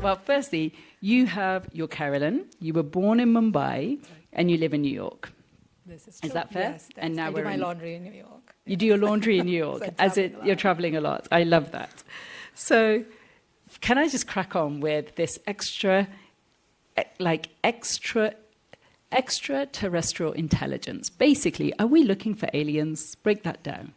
Well, firstly, you're Carolyn. You were born in Mumbai, and you live in New York. This is true. Is that fair? Yes, and now I do my laundry in New York. You do your laundry in New York, you're traveling a lot. I love that. So, can I just crack on with this extraterrestrial intelligence? Basically, are we looking for aliens? Break that down.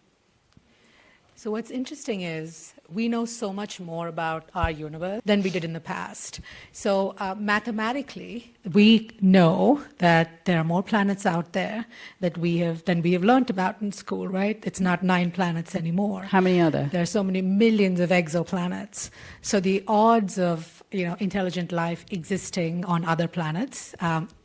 So what's interesting is we know so much more about our universe than we did in the past. So mathematically, we know that there are more planets out there than we have learned about in school, right? It's not 9 planets anymore. How many are there? There are so many millions of exoplanets. So the odds of intelligent life existing on other planets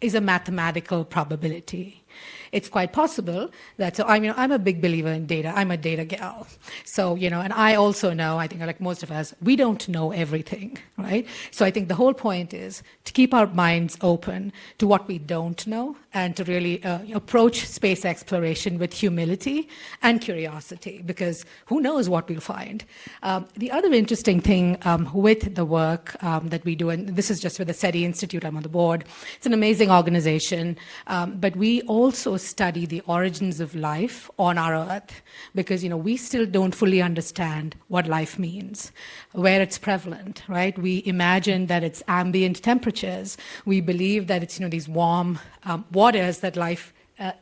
is a mathematical probability. It's quite possible that, so I'm a big believer in data. I'm a data gal. So, and I also know, I think like most of us, we don't know everything, right? So I think the whole point is to keep our minds open to what we don't know and to really approach space exploration with humility and curiosity, because who knows what we'll find. The other interesting thing with the work that we do, and this is just with the SETI Institute, I'm on the board. It's an amazing organization, but we also study the origins of life on our Earth, because we still don't fully understand what life means, where it's prevalent, right? We imagine that it's ambient temperatures. We believe that it's these warm waters that life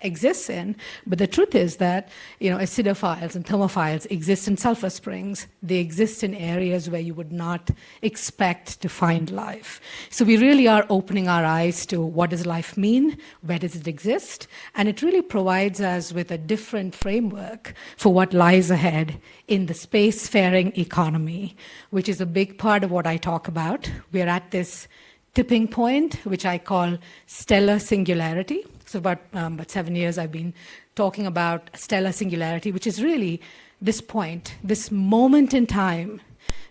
exists in, but the truth is that acidophiles and thermophiles exist in sulfur springs. They exist in areas where you would not expect to find life. So we really are opening our eyes to what does life mean, where does it exist, and it really provides us with a different framework for what lies ahead in the spacefaring economy, which is a big part of what I talk about. We're at this tipping point, which I call stellar singularity. So about 7 years I've been talking about stellar singularity, which is really this point, this moment in time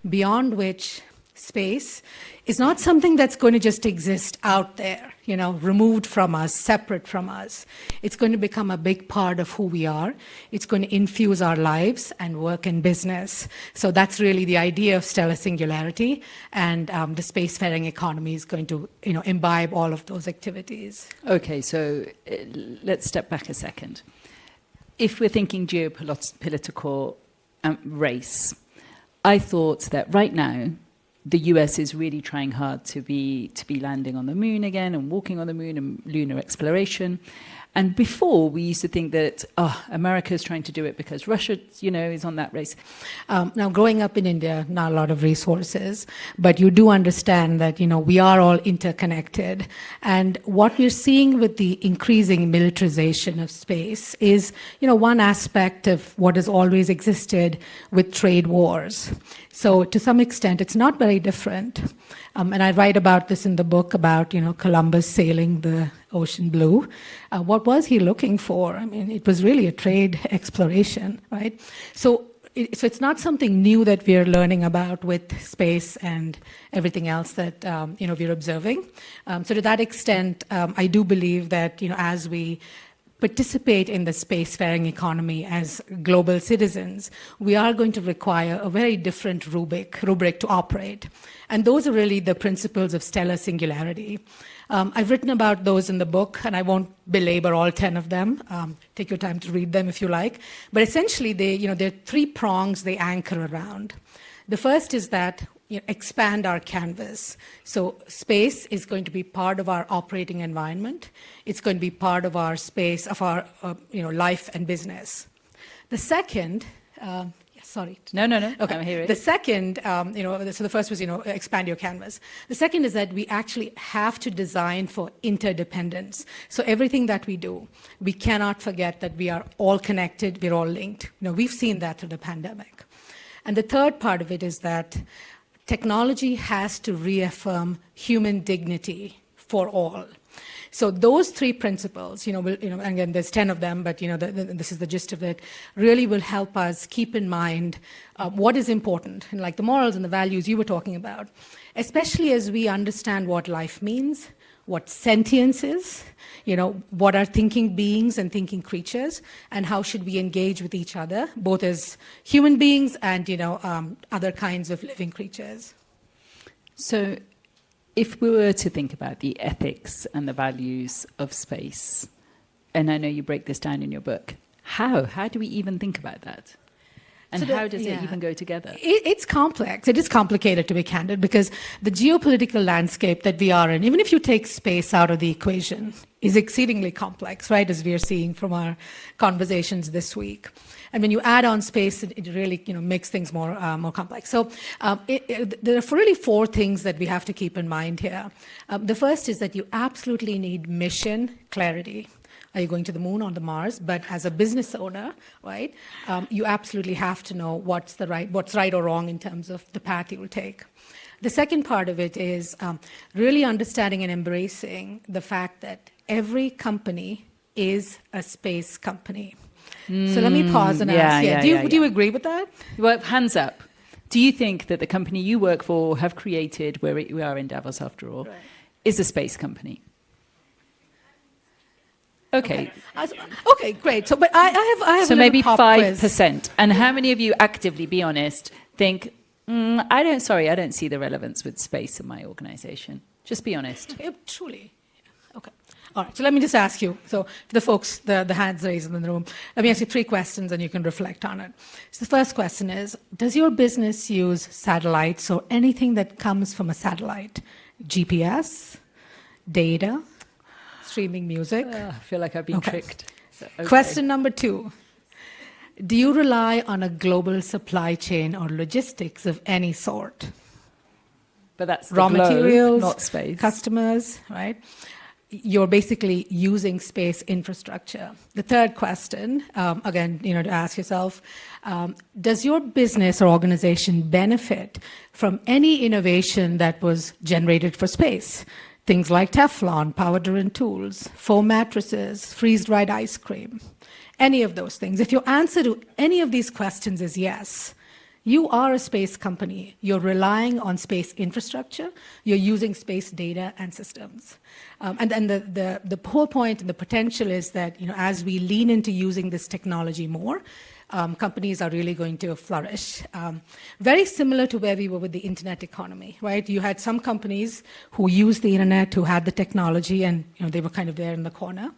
beyond which space is not something that's going to just exist out there, removed from us, separate from us. It's going to become a big part of who we are. It's going to infuse our lives and work and business. So that's really the idea of stellar singularity, and the spacefaring economy is going to, imbibe all of those activities. Okay, so let's step back a second. If we're thinking geopolitical race, I thought that right now, the US is really trying hard to be landing on the moon again and walking on the moon and lunar exploration. And before, we used to think that, America is trying to do it because Russia, is on that race. Now, growing up in India, not a lot of resources, but you do understand that, we are all interconnected. And what we're seeing with the increasing militarization of space is, one aspect of what has always existed with trade wars. So to some extent, it's not very different. And I write about this in the book about, Columbus sailing the ocean blue. What was he looking for? I mean, it was really a trade exploration, right? So it's not something new that we're learning about with space and everything else that, we're observing. So to that extent, I do believe that, as we participate in the spacefaring economy as global citizens, we are going to require a very different rubric to operate. And those are really the principles of stellar singularity. I've written about those in the book, and I won't belabor all 10 of them. Take your time to read them if you like. But essentially, there are 3 prongs they anchor around. The first is that expand our canvas. So space is going to be part of our operating environment. It's going to be part of our space, of our life and business. The second, sorry. No. Okay. I'm hearing. The second, so the first was, expand your canvas. The second is that we actually have to design for interdependence. So everything that we do, we cannot forget that we are all connected, we're all linked. We've seen that through the pandemic. And the third part of it is that technology has to reaffirm human dignity for all. So those 3 principles, again, there's 10 of them, but this is the gist of it, really will help us keep in mind what is important, and like the morals and the values you were talking about, especially as we understand what life means, what sentience is, what are thinking beings and thinking creatures, and how should we engage with each other, both as human beings and, other kinds of living creatures. So if we were to think about the ethics and the values of space, and I know you break this down in your book, how do we even think about that? And how does it even go together? It's complex. It is complicated, to be candid, because the geopolitical landscape that we are in, even if you take space out of the equation, is exceedingly complex, right, as we are seeing from our conversations this week. And when you add on space, it really makes things more complex. So there are really four things that we have to keep in mind here. The first is that you absolutely need mission clarity. Are you going to the moon or the Mars? But as a business owner, right, you absolutely have to know what's right or wrong in terms of the path you will take. The second part of it is really understanding and embracing the fact that every company is a space company. So let me pause and ask. Do you agree with that? Well, hands up. Do you think that the company you work for, have created, where we are in Davos after all, is a space company? Okay. Okay, great. So, but I have so a maybe pop 5%. quiz. And how many of you actively, be honest, think, I don't see the relevance with space in my organization? Just be honest. Truly. Okay. All right. So let me just ask you. So for the folks, the hands raised in the room, let me ask you 3 questions and you can reflect on it. So the first question is, does your business use satellites or anything that comes from a satellite? GPS, data, streaming music? I feel like I've been tricked. So, okay. Question number 2. Do you rely on a global supply chain or logistics of any sort? But that's the raw globe, materials, not space. Customers, right? You're basically using space infrastructure. The third question, again, to ask yourself, does your business or organization benefit from any innovation that was generated for space? Things like Teflon, power-driven tools, foam mattresses, freeze-dried ice cream, any of those things. If your answer to any of these questions is yes, you are a space company. You're relying on space infrastructure. You're using space data and systems. And then the whole point and the potential is that as we lean into using this technology more, companies are really going to flourish. Very similar to where we were with the internet economy, right? You had some companies who used the internet, who had the technology, and they were kind of there in the corner.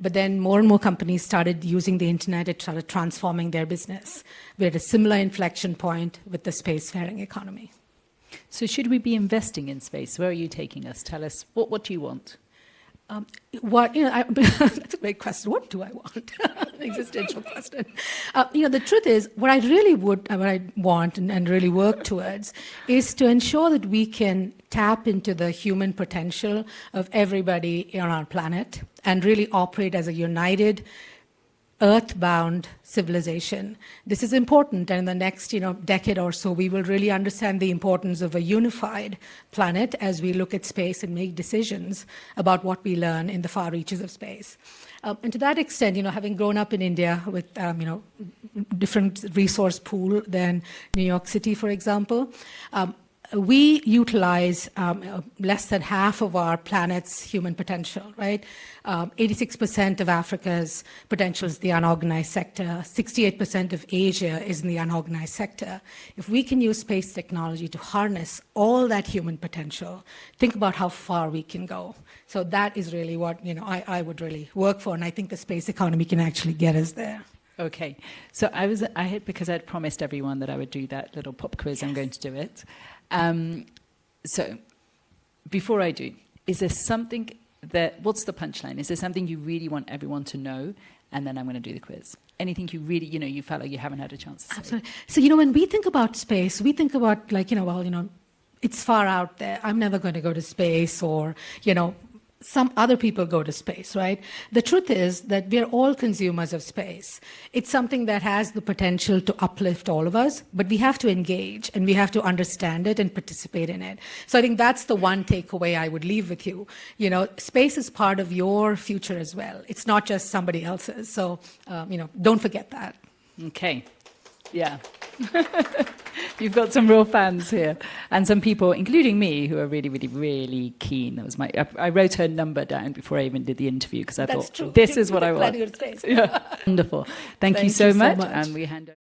But then more and more companies started using the internet. It started transforming their business. We're at a similar inflection point with the spacefaring economy. So should we be investing in space? Where are you taking us? Tell us, what do you want? That's a great question. What do I want? An existential question. The truth is, what I want and really work towards is to ensure that we can tap into the human potential of everybody on our planet and really operate as a united, earthbound civilization. This is important, and in the next decade or so, we will really understand the importance of a unified planet as we look at space and make decisions about what we learn in the far reaches of space. And to that extent, having grown up in India with different resource pool than New York City, for example, we utilize less than half of our planet's human potential, right? 86% of Africa's potential is the unorganized sector. 68% of Asia is in the unorganized sector. If we can use space technology to harness all that human potential, think about how far we can go. So that is really what I would really work for, and I think the space economy can actually get us there. Okay, so because I'd promised everyone that I would do that little pop quiz. Yes. I'm going to do it. So before I do, is there something what's the punchline? Is there something you really want everyone to know? And then I'm going to do the quiz. Anything you really, you felt like you haven't had a chance to say? Absolutely. So, when we think about space, we think about it's far out there. I'm never going to go to space, or, some other people go to space, right? The truth is that we're all consumers of space. It's something that has the potential to uplift all of us, but we have to engage and we have to understand it and participate in it. So I think that's the one takeaway I would leave with you. Space is part of your future as well. It's not just somebody else's. So, don't forget that. Okay. Yeah. You've got some real fans here, and some people, including me, who are really, really, really keen. That was I wrote her number down before I even did the interview because I thought, this is what I want. Space. Yeah. Wonderful. Thank you so much. And we hand over.